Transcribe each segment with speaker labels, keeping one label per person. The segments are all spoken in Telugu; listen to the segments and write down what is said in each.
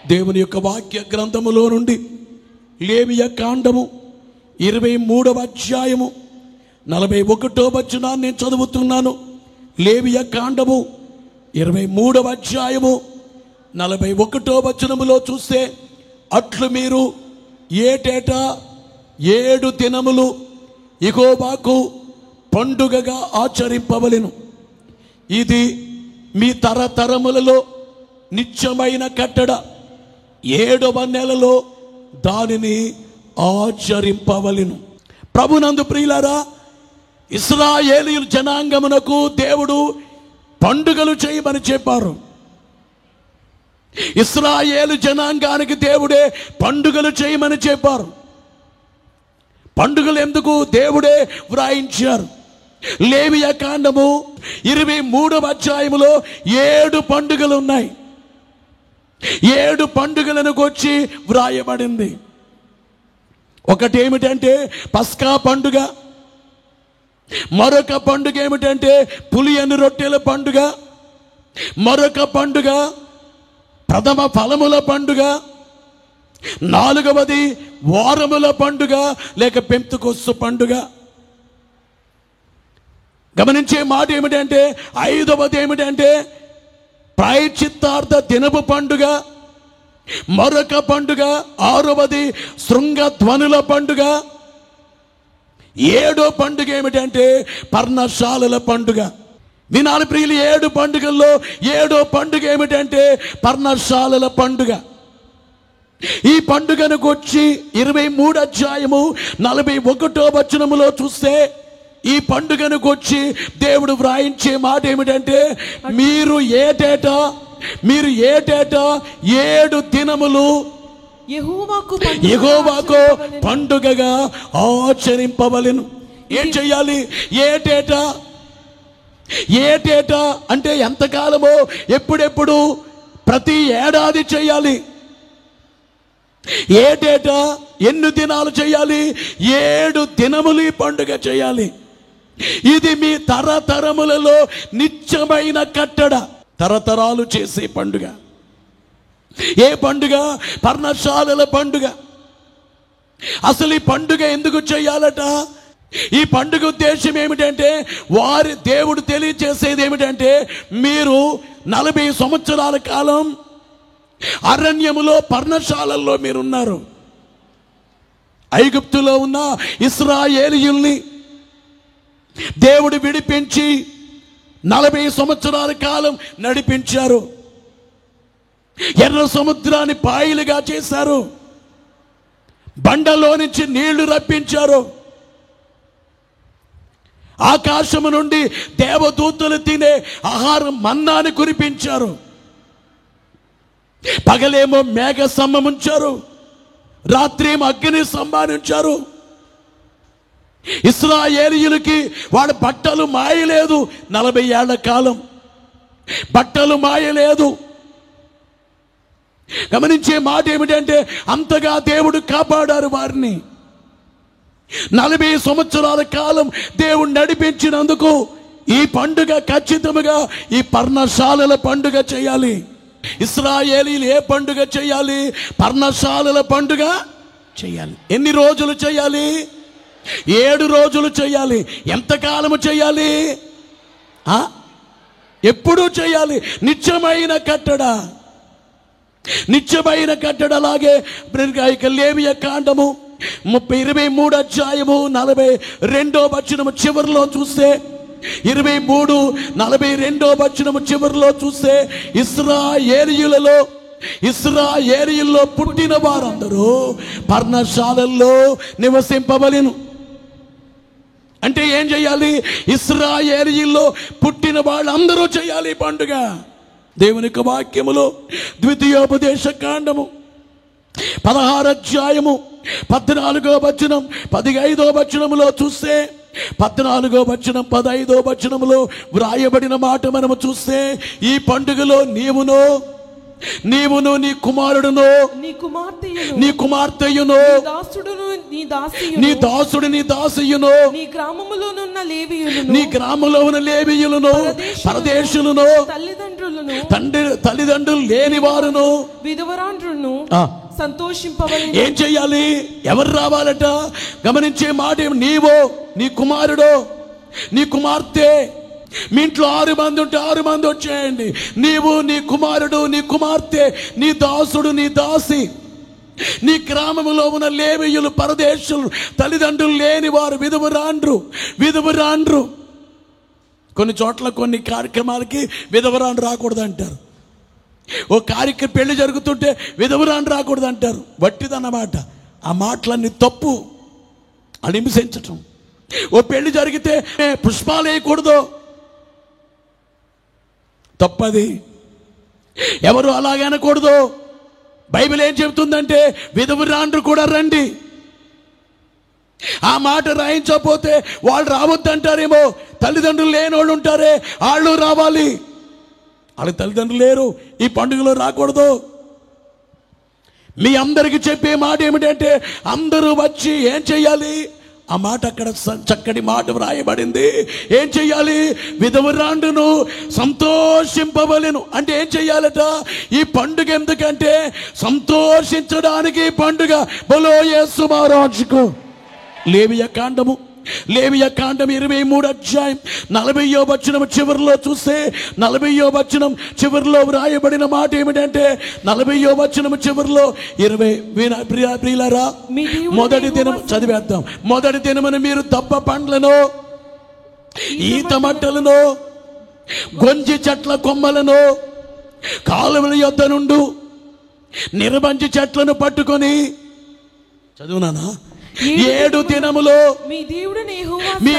Speaker 1: దేవుని యొక్క వాక్య గ్రంథములో నుండి లేవియ కాండము 23వ అధ్యాయము 41వ వచనాన్ని నేను చదువుతున్నాను. లేవియ కాండము 23వ అధ్యాయము 41వ వచనములో చూస్తే, అట్లు మీరు ఏటేటా 7 దినములు యెహోవాకు పండుగగా ఆచరింపవలెను. ఇది మీ తరతరములలో నిత్యమైన కట్టడ. 7వ నెలలో దానిని ఆచరింపవలెను. ప్రభునందు ప్రియులారా, ఇశ్రాయేలీయుల జనాంగమునకు దేవుడు పండుగలు చేయమని చెప్పారు. ఇశ్రాయేలు జనాంగానికి దేవుడే పండుగలు చేయమని చెప్పారు. పండుగలు ఎందుకు దేవుడే వ్రాయించారు. లేవియ కాండము 23వ అధ్యాయములో 7 పండుగలు ఉన్నాయి. 7 పండుగలను గురించి వ్రాయబడింది. ఒకటి ఏమిటంటే పస్కా పండుగ, మరొక పండుగ ఏమిటంటే పులియని రొట్టెల పండుగ, మరొక పండుగ ప్రథమ ఫలముల పండుగ, 4వది వారముల పండుగ లేక పెంతెకొస్తు పండుగ. గమనించే మాట ఏమిటంటే 5వది ఏమిటంటే ప్రాయశ్చిత్తార్థ దినపు పండుగ, మరొక పండుగ 6వది శృంగధ్వనుల పండుగ, 7వ పండుగ ఏమిటంటే పర్ణశాలల పండుగ. వినాలి ప్రియులు, 7 పండుగల్లో 7వ పండుగ ఏమిటంటే పర్ణశాలల పండుగ. ఈ పండుగను గురించి 23 అధ్యాయము 41వ వచనములో చూస్తే, ఈ పండుగను గురించి దేవుడు వ్రాయించే మాట ఏమిటంటే, మీరు ఏటేటా 7 దినములు యెహోవాకు పండుగగా ఆచరింపవలెను. ఏం చెయ్యాలి? ఏటేటా అంటే ఎంతకాలమో, ఎప్పుడెప్పుడు, ప్రతి ఏడాది చెయ్యాలి. ఏటేటా ఎన్ని దినాలు చేయాలి? 7 దినములు ఈ పండుగ చేయాలి. ఇది మీ తరతరములలో నిత్యమైన కట్టడ. తరతరాలు చేసే పండుగ. ఏ పండుగ? పర్ణశాలల పండుగ. అసలు ఈ పండుగ ఎందుకు చేయాలట? ఈ పండుగ ఉద్దేశం ఏమిటంటే, దేవుడు తెలియచేసేది ఏమిటంటే, మీరు 40 సంవత్సరాల కాలం అరణ్యములో పర్ణశాలల్లో మీరున్నారు. ఐగుప్తులో ఉన్న ఇశ్రాయేలీయుల్ని దేవుడు విడిపించి 40 సంవత్సరాల కాలం నడిపించారు. ఎర్ర సముద్రాన్ని పాయలుగా చేశారు. బండలో నుంచి నీళ్లు రప్పించారు. ఆకాశము నుండి దేవదూతలు తినే ఆహారం మన్నాని కురిపించారు. పగలేమో మేఘ స్తంభముంచారు, రాత్రి ఏమో అగ్ని స్తంభాన్నించారు. ఇశ్రాయేలీయులకి వాళ్ళ బట్టలు మాయలేదు. 40 ఏళ్ల కాలం బట్టలు మాయలేదు. గమనించే మాట ఏమిటంటే, అంతగా దేవుడు కాపాడారు వారిని. 40 సంవత్సరాల కాలం దేవుడు నడిపించినందుకు ఈ పండుగ ఖచ్చితంగా ఈ పర్ణశాలల పండుగ చేయాలి. ఇశ్రాయేలీయులు ఏ పండుగ చేయాలి? పర్ణశాలల పండుగ చేయాలి. ఎన్ని రోజులు చేయాలి? 7 రోజులు చేయాలి. ఎంతకాలము చేయాలి? ఎప్పుడూ చేయాలి. నిత్యమైన కట్టడ. నిత్యమైన కట్టడలాగే లేవియ కాండము 23 అధ్యాయము 42వ వచనము చివరిలో చూస్తే, 23:42వ వచనము చివరిలో చూస్తే, ఇశ్రాయేలీయుల్లో పుట్టిన వారందరూ పర్ణశాలల్లో నివసింపవలెను. అంటే ఏం చేయాలి? ఇశ్రాయేలీయుల్లో పుట్టిన వాళ్ళందరూ చేయాలి పండుగ. దేవుని యొక్క వాక్యములో ద్వితీయోపదేశ కాండము 16వ అధ్యాయము 14వ వచనం 15వ వచనములో చూస్తే, 14వ వచనం 15వ వచనములో వ్రాయబడిన మాట మనము చూస్తే, ఈ పండుగలో నీవును నీ కుమారుడును నీ కుమార్తెయును నీ దాసుడు నీ దాసియును నీ గ్రామములో ఉన్న లేవీయులను పరదేశులను తల్లిదండ్రులు లేని వారును
Speaker 2: విధవరాండ్రును సంతోషింపవలెను.
Speaker 1: ఏం చెయ్యాలి? ఎవరు రావాలట? గమనించే మాట, నీవో నీ కుమారుడో నీ కుమార్తె, మీ ఇంట్లో 6 మంది ఉంటే 6 మంది వచ్చేయండి. నీవు నీ కుమారుడు నీ కుమార్తె, నీ దాసుడు నీ దాసి, నీ గ్రామంలో ఉన్న లేవీయులు, పరదేశులు, తల్లిదండ్రులు లేని వారు, విధవరాండ్రు. కొన్ని చోట్ల కొన్ని కార్యక్రమాలకి విధవరాండ్రు రాకూడదు అంటారు. ఓ కార్యక్రమం పెళ్లి జరుగుతుంటే విధవరాండ్రు రాకూడదు అంటారు. వట్టిదన్నమాట. ఆ మాటలన్నీ తప్పు. అని హింసించటం. ఓ పెళ్లి జరిగితే పుష్పాలు వేయకూడదు, తప్పది. ఎవరు అలాగే అనకూడదు. బైబిల్ ఏం చెబుతుందంటే విధవరాండ్రు కూడా రండి. ఆ మాట రాయించకపోతే వాళ్ళు రావద్దంటారేమో. తల్లిదండ్రులు లేని వాళ్ళు ఉంటారే, వాళ్ళు రావాలి. వాళ్ళకి తల్లిదండ్రులు లేరు, ఈ పండుగలో రాకూడదు. మీ అందరికి చెప్పే మాట ఏమిటంటే అందరూ వచ్చి ఏం చెయ్యాలి? ఆ మాట అక్కడ చక్కటి మాట వ్రాయబడింది. ఏం చెయ్యాలి? విధవరాండును సంతోషింపవలెను. అంటే ఏం చెయ్యాలట? ఈ పండుగ ఎందుకంటే సంతోషించడానికి పండుగ. బలో యేసు మహారాజుకు. లేవియ కాండం 23వ అధ్యాయం 40వ వచనం చివరిలో చూస్తే, 40వ వచనం చివరిలో వ్రాయబడిన మాట ఏమిటంటే, 40వ వచనం చివరిలో 20 ప్రియులారా, మొదటి దినం చదివేద్దాం. మొదటి దినమున మీరు దబ్బ పండ్లను, ఈత మట్టలను, గొంజి చెట్ల కొమ్మలను, కాలువల యొద్ద నుండు నిర్బంచి చెట్లను పట్టుకొని, చదువునానా, 7 దినములో మీ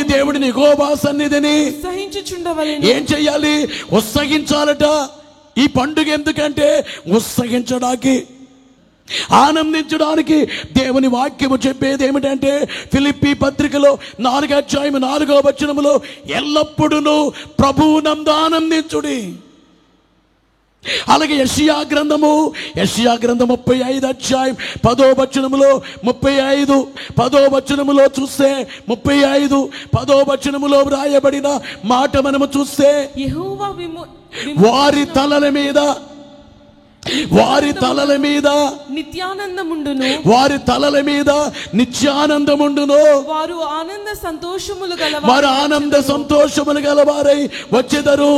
Speaker 1: దేవుడిని యెహోవా సన్నిధిని
Speaker 2: ఉత్సహించుచుండవలెను.
Speaker 1: ఏం చెయ్యాలి? ఉత్సహించాలట. ఈ పండుగ ఎందుకంటే ఉత్సహించడానికి, ఆనందించడానికి. దేవుని వాక్యము చెప్పేది ఏమిటంటే, ఫిలిప్పీ పత్రికలో 4వ అధ్యాయం 4వ వచనములో, ఎల్లప్పుడూ ప్రభువునందు ఆనందించుడి. అలాగే యెషయా గ్రంథము 35వ అధ్యాయం 10వ వచనములో 10వ వచనములో చూస్తే, 10వ వచనములో వ్రాయబడిన మాట మనము చూస్తే, వారి తలల మీద
Speaker 2: నిత్యానందముండును,
Speaker 1: వారి తలల మీద నిత్యానందముండును.
Speaker 2: వారు ఆనంద సంతోషములు
Speaker 1: గలవారై వచ్చెదరు.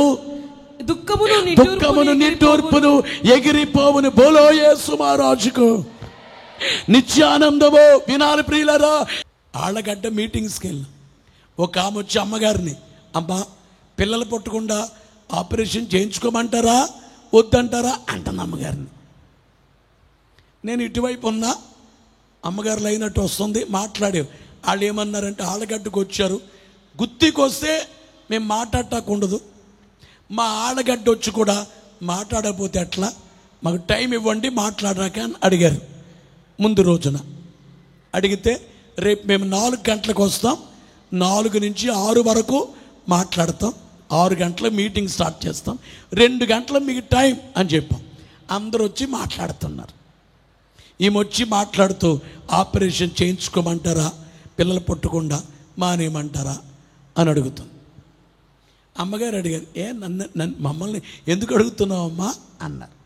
Speaker 2: దుఃఖమును
Speaker 1: నిట్టూర్పును ఎగిరిపోవును. బోలో యేసు మహారాజుకు. నిత్యానందము. వినాలి ప్రియులారా. ఆళ్ళగడ్డ మీటింగ్స్కి వెళ్ళి ఒక ఆమె వచ్చి అమ్మగారిని, అమ్మా పిల్లలు పుట్టకుండా ఆపరేషన్ చేయించుకోమంటారా వద్దంటారా అంటుంది అమ్మగారిని. నేను ఇటువైపు ఉన్నా, అమ్మగారు అయినట్టు వస్తుంది, మాట్లాడే వాళ్ళు ఏమన్నారంటే, ఆళ్ళగడ్డకు వచ్చారు, గుత్తికి వస్తే మేము మాట్లాడటాకుండదు, మా ఆడగడ్డ వచ్చి కూడా మాట్లాడకపోతే ఎట్లా, మాకు టైం ఇవ్వండి మాట్లాడరాక అని అడిగారు. ముందు రోజున అడిగితే, రేపు మేము 4 గంటలకు వస్తాం, 4 నుంచి 6 వరకు మాట్లాడతాం, 6 గంటల మీటింగ్ స్టార్ట్ చేస్తాం, 2 గంటల మీకు టైం అని చెప్పాం. అందరూ వచ్చి మాట్లాడుతున్నారు. ఈమె వచ్చి మాట్లాడుతూ, ఆపరేషన్ చేయించుకోమంటారా, పిల్లలు పుట్టకుండా మానేయమంటారా అని అడుగుతుంది. అమ్మగారు అడిగారు, నన్ను మమ్మల్ని ఎందుకు అడుగుతున్నావమ్మా అన్నారు.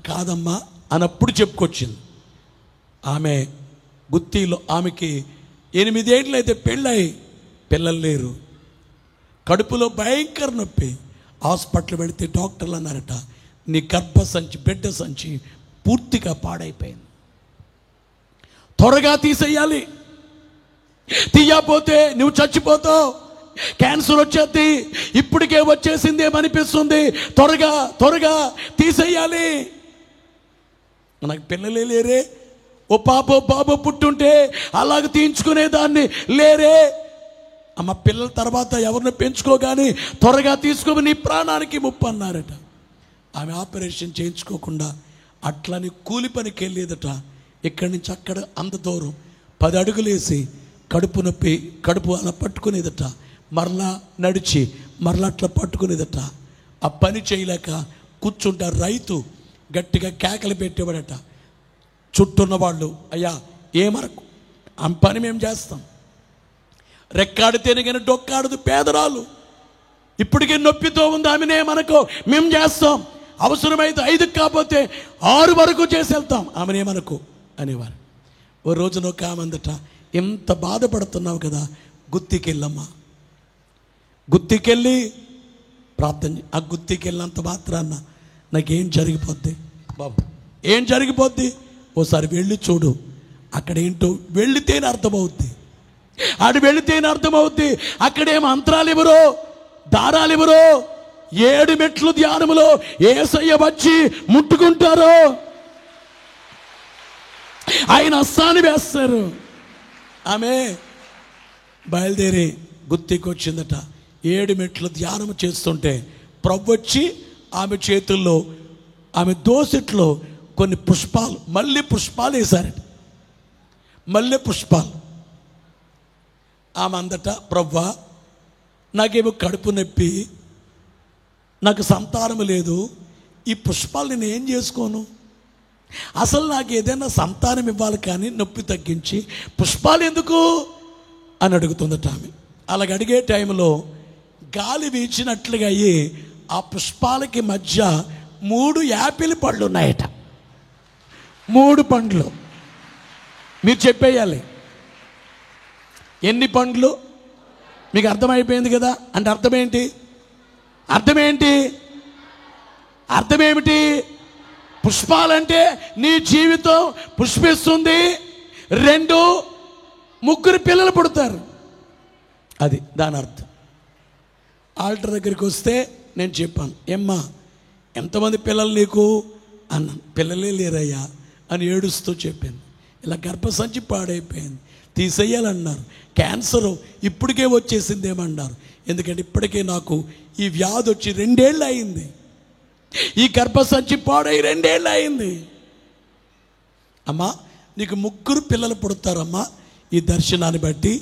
Speaker 1: కాదమ్మా అన్నప్పుడు చెప్పుకొచ్చింది. ఆమె గుత్తిలో ఆమెకి 8 ఏళ్ళు అయితే పెళ్ళయి పిల్లలు లేరు, కడుపులో భయంకర నొప్పి. హాస్పిటల్ వెళితే డాక్టర్లు అన్నారట, నీ గర్భసంచి బిడ్డ సంచి పూర్తిగా పాడైపోయింది, త్వరగా తీసేయాలి, తీయకపోతే నువ్వు చచ్చిపోతావు, క్యాన్సర్ వచ్చేది, ఇప్పటికే వచ్చేసింది ఏమనిపిస్తుంది, త్వరగా తీసేయాలి. నాకు పిల్లలే లేరే, ఓ బాబు పుట్టుంటే అలాగ తీయించుకునేదాన్ని, లేరే అమ్మ, పిల్లల తర్వాత ఎవరిని పెంచుకోగాని త్వరగా తీసుకోని నీ ప్రాణానికి ముప్పు అన్నారట. ఆమె ఆపరేషన్ చేయించుకోకుండా అట్లని కూలి పనికి వెళ్ళేదట. ఇక్కడి నుంచి అక్కడ అంత దూరం 10 అడుగులు వేసి కడుపు నొప్పి, కడుపు అలా పట్టుకునేదట, మరలా నడిచి మరలా అట్లా పట్టుకునేదట. ఆ పని చేయలేక కూర్చుంటారు. రైతు గట్టిగా కేకలు పెట్టేవాడట. చుట్టూన్న వాళ్ళు, అయ్యా ఏమరకు ఆ పని మేము చేస్తాం, రెక్కాడితేనే కానీ డొక్కాడదు పేదరాలు, ఇప్పటికే నొప్పితో ఉంది ఆమెనే మనకు, మేము చేస్తాం, అవసరమైతే 5 కాకపోతే 6 వరకు చేసి వెళ్తాం ఆమెనే మనకు అనేవారు. ఓ రోజున ఒక ఆమె అందట, ఎంత బాధపడుతున్నావు కదా, గుత్తికెళ్ళమ్మా, గుత్తికెళ్ళి ప్రార్థన. ఆ గుత్తికెళ్ళినంత మాత్రాన్న నాకేం జరిగిపోద్ది బాబు, ఏం జరిగిపోద్ది? ఓసారి వెళ్ళి చూడు, అక్కడ ఏంటో వెళితేనే అర్థమవుద్ది, ఆడు వెళితేనే అర్థమవుద్ది. అక్కడేం మంత్రాలు ఇవ్వరు, దారాలు ఇవ్వరు, 7 మెట్లు ధ్యానములో యేసయ్య వచ్చి ముట్టుకుంటారు, ఆయన హస్తాన్ని వేస్తారు. ఆమె బయలుదేరి గుత్తికి వచ్చిందట. 7 మెట్లు ధ్యానం చేస్తుంటే ప్రభు వచ్చి ఆమె చేతుల్లో, ఆమె దోసిట్లో కొన్ని పుష్పాలు, మల్లె పుష్పాలు వేశారట, మల్లె పుష్పాలు. ఆమె అందట, ప్రభువా నాకేమో కడుపు నొప్పి, నాకు సంతానం లేదు, ఈ పుష్పాలు నేను ఏం చేసుకోను, అసలు నాకు ఏదైనా సంతానం ఇవ్వాలి కానీ నొప్పి తగ్గించి పుష్పాలు ఎందుకు అని అడుగుతుందట ఆమె. అలాగ అడిగే టైంలో గాలి వీచినట్లుగా అయ్యి ఆ పుష్పాలకి మధ్య 3 యాపిల్ పళ్ళు ఉన్నాయట. 3 పండ్లు. మీరు చెప్పేయాలి ఎన్ని పండ్లు, మీకు అర్థమైపోయింది కదా. అంటే అర్థమేంటి, అర్థమేంటి, అర్థమేమిటి? పుష్పాలంటే నీ జీవితం పుష్పిస్తుంది, 2 3 పిల్లలు పుడతారు, అది దాని అర్థం. ఆల్టర్ దగ్గరికి వస్తే నేను చెప్పాను, ఏమ్మా ఎంతమంది పిల్లలు నీకు అన్నాను. పిల్లలే లేరయ్యా అని ఏడుస్తూ చెప్పింది. ఇలా గర్భసంచి పాడైపోయింది, తీసేయాలన్నారు. క్యాన్సర్ ఇప్పటికే వచ్చేసిందేమన్నారు. ఎందుకంటే ఇప్పటికే నాకు ఈ వ్యాధి వచ్చి 2 ఏళ్ళు అయింది, ఈ గర్భసంచి పాడై 2 ఏళ్ళు అయింది. అమ్మా నీకు 3 పిల్లలు పుడతారమ్మా ఈ దర్శనాన్ని బట్టి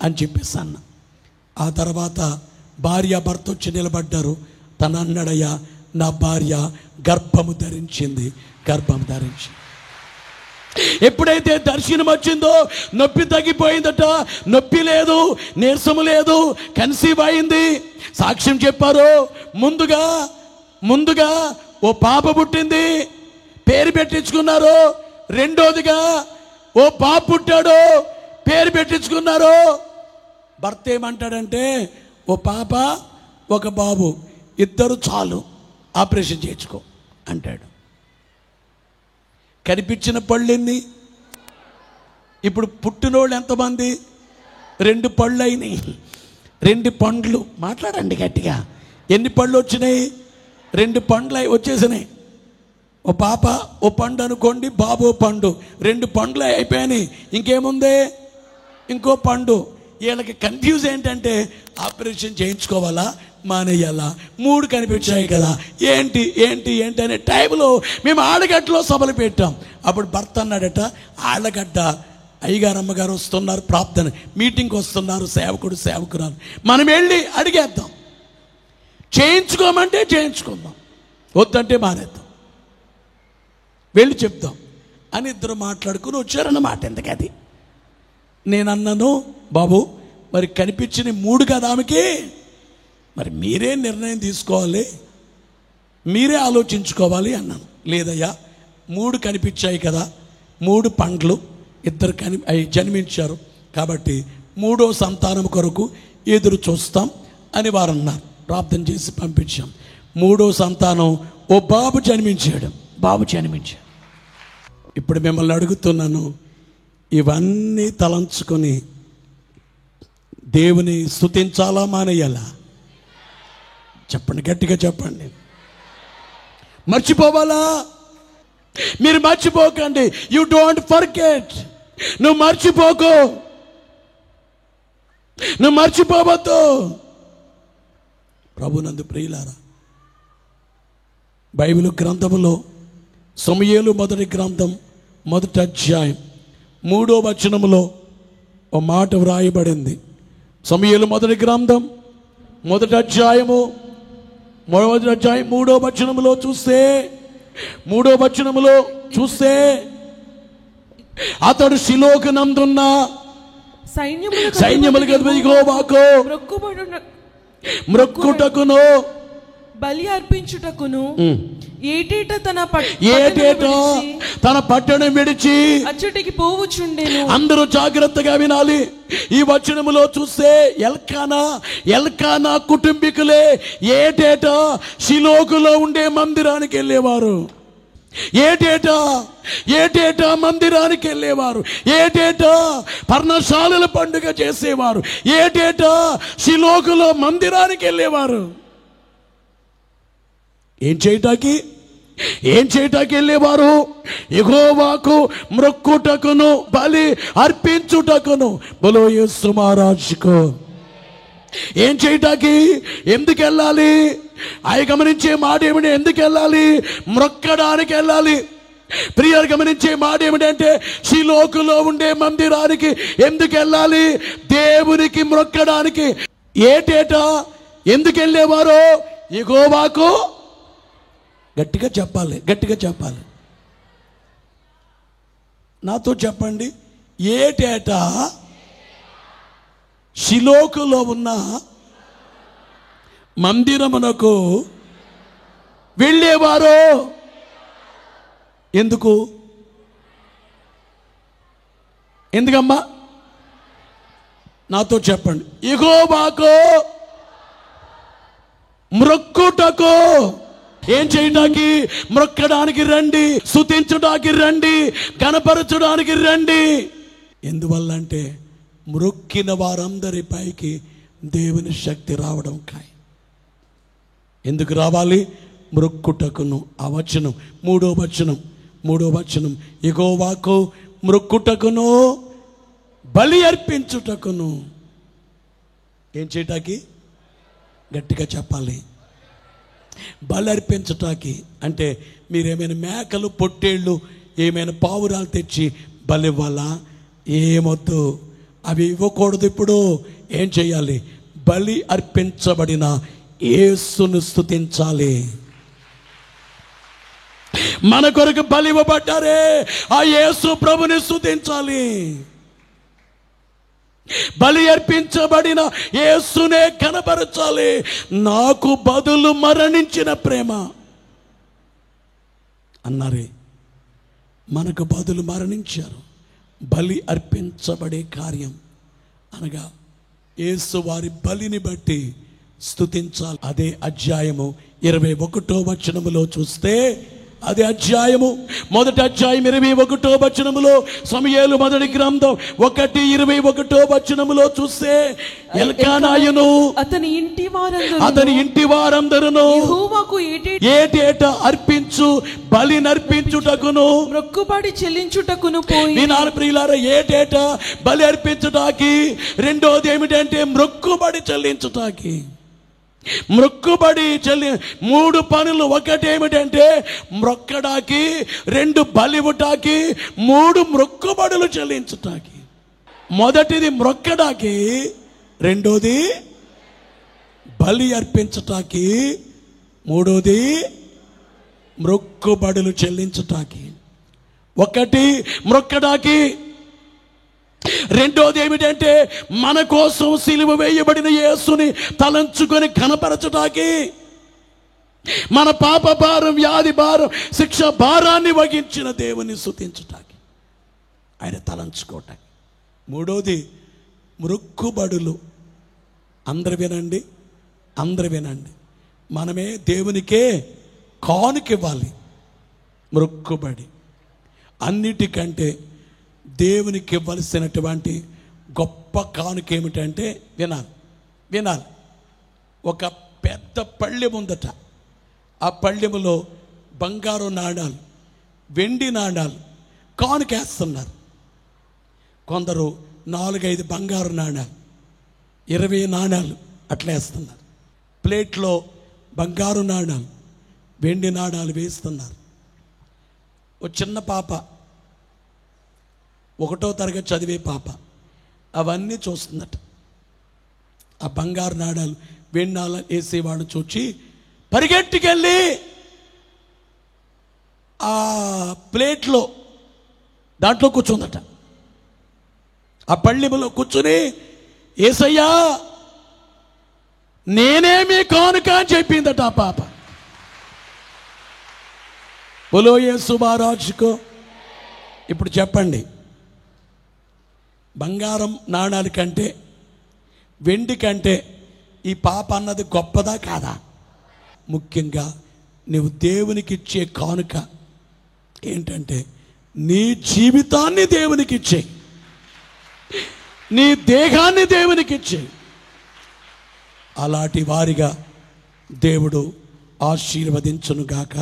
Speaker 1: అని చెప్పేసి అన్న. ఆ తర్వాత భార్య భర్త వచ్చి నిలబడ్డారు. తను అన్నాడయ్యా, నా భార్య గర్భము ధరించింది, గర్భము ధరించింది. ఎప్పుడైతే దర్శనం వచ్చిందో నొప్పి తగ్గిపోయిందట, నొప్పి లేదు, నీరసము లేదు, కన్సీవ్ అయింది. సాక్ష్యం చెప్పారు. ముందుగా ఓ పాప పుట్టింది, పేరు పెట్టించుకున్నారు. రెండోదిగా ఓ పాప పుట్టాడు, పేరు పెట్టించుకున్నారు. భర్త ఏమంటాడంటే, ఓ పాప ఒక బాబు, 2 చాలు, ఆపరేషన్ చేయించుకో అంటాడు. కనిపించిన పళ్ళెన్ని? ఇప్పుడు పుట్టినోళ్ళు ఎంతమంది? 2 పళ్ళు అయినాయి, 2 పండ్లు. మాట్లాడండి గట్టిగా. ఎన్ని పళ్ళు వచ్చినాయి? 2 పండ్లు వచ్చేసినాయి. ఓ పాప ఓ పండు అనుకోండి, బాబు పండు, 2 పండ్లు అయిపోయినాయి. ఇంకేముంది? ఇంకో పండు. వీళ్ళకి కన్ఫ్యూజ్ ఏంటంటే ఆపరేషన్ చేయించుకోవాలా మానేయాలా? 3 కనిపించాయి కదా, ఏంటి ఏంటి ఏంటి అనే టైంలో మేము ఆళ్ళగడ్డలో సభలు పెట్టాం. అప్పుడు భర్త అన్నాడట, ఆళ్ళగడ్డ అయ్యగారు అమ్మగారు వస్తున్నారు, ప్రార్థన మీటింగ్కి వస్తున్నారు, సేవకుడు సేవకురాలు, మనం వెళ్ళి అడిగేద్దాం, చేయించుకోమంటే చేయించుకుందాం, వద్దంటే మానేద్దాం, వెళ్ళి చెప్దాం అని 2 మాట్లాడుకుని వచ్చారన్నమాట. ఎందుకది నేను అన్నాను, బాబు మరి కనిపించిన 3 కదా ఆమెకి, మరి మీరే నిర్ణయం తీసుకోవాలి, మీరే ఆలోచించుకోవాలి అన్నాను. లేదయ్యా 3 కనిపించాయి కదా, 3 పండ్లు, 2 జన్మించారు కాబట్టి 3వ సంతానం కొరకు ఎదురు చూస్తాం అని వారు అన్నారు. ప్రార్థన చేసి పంపించాం. 3వ సంతానం ఓ బాబు జన్మించాడు. ఇప్పుడు మిమ్మల్ని అడుగుతున్నాను, ఇవన్నీ తలంచుకొని దేవుని స్తుతించాలా మానేయాలా? చెప్పండి, గట్టిగా చెప్పండి. మర్చిపోవాలా? మీరు మర్చిపోకండి. You don't forget. నువ్వు మర్చిపోకు, నువ్వు మర్చిపోవద్దు. ప్రభునందు ప్రియులారా, బైబిల్ గ్రంథములో సమూయేలు మొదటి గ్రంథం 1వ అధ్యాయం 3వ వచనములో ఓ మాట వ్రాయబడింది. సమూయేలు మొదటి గ్రంథం 1వ అధ్యాయము 3వ వచనములో చూస్తే అతడు షిలోకు నందున్న సైన్యములకు అధిపతి యెహోవాకు మ్రొక్కుటకును
Speaker 2: బలి అర్పించుటకును ఏటేటా
Speaker 1: తన పట్టణం విడిచి
Speaker 2: అచ్చటికి పోవుచుండెను.
Speaker 1: అందరూ జాగ్రత్తగా వినాలి. ఈ వచనములో చూస్తే ఎల్కానా కుటుంబీకులే ఏటేటా షిలోకులో ఉండే మందిరానికి వెళ్ళేవారు. ఏటేటా మందిరానికి వెళ్ళేవారు. ఏటేటా పర్ణశాలల పండుగ చేసేవారు. ఏటేటా షిలోకులో మందిరానికి వెళ్ళేవారు. ఏం చేయటానికి వెళ్ళేవారు? యెహోవాకు మ్రొక్కుటకును బలి అర్పించుటకును. బలో యేసు మహారాజుకు. ఏం చేయటానికి? ఎందుకు వెళ్ళాలి? అవి గమనించే మాట ఏమిటి? ఎందుకు వెళ్ళాలి? మ్రొక్కడానికి వెళ్ళాలి. ప్రియులు గమనించే మాట ఏమిటంటే షిలోకులో ఉండే మందిరానికి ఎందుకు వెళ్ళాలి? దేవునికి మ్రొక్కడానికి. ఏటేటా ఎందుకు వెళ్ళేవారు? యెహోవాకు. గట్టిగా చెప్పాలి. నాతో చెప్పండి. ఏటేటా షిలోకులో ఉన్న మందిరమునకు వెళ్ళేవారు. ఎందుకమ్మా? నాతో చెప్పండి. యెహోవాకు మ్రొక్కుటకు. ఏం చేయడానికి? మ్రొక్కడానికి రండి, స్తుతించడానికి రండి, కనపరచడానికి రండి. ఎందువల్ల అంటే మ్రొక్కిన వారందరి పైకి దేవుని శక్తి రావడం ఖాయం. ఎందుకు రావాలి? మ్రొక్కుటకును. ఆ వచనం మూడో వచనం యెహోవాకు మ్రొక్కుటకును బలి అర్పించుటకును. ఏం చేయటానికి? గట్టిగా చెప్పాలి. బలి అర్పించటానికి అంటే మీరేమైనా మేకలు, పొట్టేళ్ళు, ఏమైనా పావురాలు తెచ్చి బలి ఇవ్వాలా? ఏమొద్దు, అవి ఇవ్వకూడదు. ఇప్పుడు ఏం చేయాలి? బలి అర్పించబడిన యేసును స్తుతించాలి. మన కొరకు బలి ఇవ్వబడ్డారే ఆ యేసు ప్రభుని స్తుతించాలి. బలి అర్పించబడిన యేసునే కనపరచాలి. నాకు బదులు మరణించిన ప్రేమ అన్నారే, మనకు బదులు మరణించారు. బలి అర్పించబడే కార్యం అనగా యేసు వారి బలిని బట్టి స్తుతించాలి. అదే అధ్యాయము 21వ వచనములో చూస్తే, అదే అధ్యాయము మొదటి అధ్యాయం 21వ వచనములో, సమూయేలు మొదటి గ్రంథం 1:21వ వచనములో చూస్తే, ఎల్కానాయును అతని ఇంటి వారందరూ ఏటేటా అర్పించు బలి నర్పించుటకును
Speaker 2: మొక్కుబడి చెల్లించుటకును పోయి.
Speaker 1: వినాలి ప్రియులారా, ఏటేటా బలి అర్పించుటాకి. రెండోది ఏమిటంటే మొక్కుబడి చెల్లించుటాకి. మూడు పనులు. ఒకటి ఏమిటంటే మ్రొక్కడానికి, రెండు బలివుటాకి, మూడు మ్రొక్కుబడులు చెల్లించుటాకి. మొదటిది మ్రొక్కడానికి, రెండోది బలి అర్పించటాకి, మూడోది మ్రొక్కుబడులు చెల్లించటాకి. ఒకటి మ్రొక్కడానికి, రెండోది ఏమిటంటే మన కోసం సిలువ వేయబడిన యేసుని తలంచుకొని కనపరచటానికి, మన పాప భారం, వ్యాధి భారం, శిక్ష భారాన్ని వహించిన దేవుని స్తుతించటానికి, ఆయన తలంచుకోవటానికి. మూడోది మ్రొక్కుబడులు. అందరు వినండి. మనమే దేవునికే కానుకివ్వాలి. మ్రొక్కుబడి అన్నిటికంటే దేవునికి ఇవ్వాల్సినటువంటి గొప్ప కానుక ఏమిటంటే, వినాలి. ఒక పెద్ద పళ్ళెం ఉందట. ఆ పళ్ళెములో బంగారు నాణాలు, వెండి నాణాలు కానుకేస్తున్నారు. కొందరు 4-5 బంగారు నాణాలు, 20 నాణాలు అట్లా వేస్తున్నారు. ప్లేట్లో బంగారు నాణాలు, వెండి నాణాలు వేస్తున్నారు. ఓ చిన్న పాప, 1వ తరగతి చదివే పాప, అవన్నీ చూస్తుందట. ఆ బంగారు నాణాలు, వెండి నాణాలు వేసేవాడు చూచి పరిగెట్టుకెళ్ళి ఆ ప్లేట్లో దాంట్లో కూర్చుందట. ఆ పళ్ళెములో కూర్చుని, యేసయ్యా నేనే మీ కానుక అని చెప్పిందట ఆ పాప. బోలో యేసు మహారాజుకో. ఇప్పుడు చెప్పండి, బంగారం నాణాల కంటే వెండి కంటే ఈ పాప అన్నది గొప్పదా కాదా? ముఖ్యంగా నువ్వు దేవునికి ఇచ్చే కానుక ఏంటంటే నీ జీవితాన్ని దేవునికి ఇచ్చే, నీ దేహాన్ని దేవునికి ఇచ్చే. అలాంటి వారిగా దేవుడు ఆశీర్వదించునుగాక.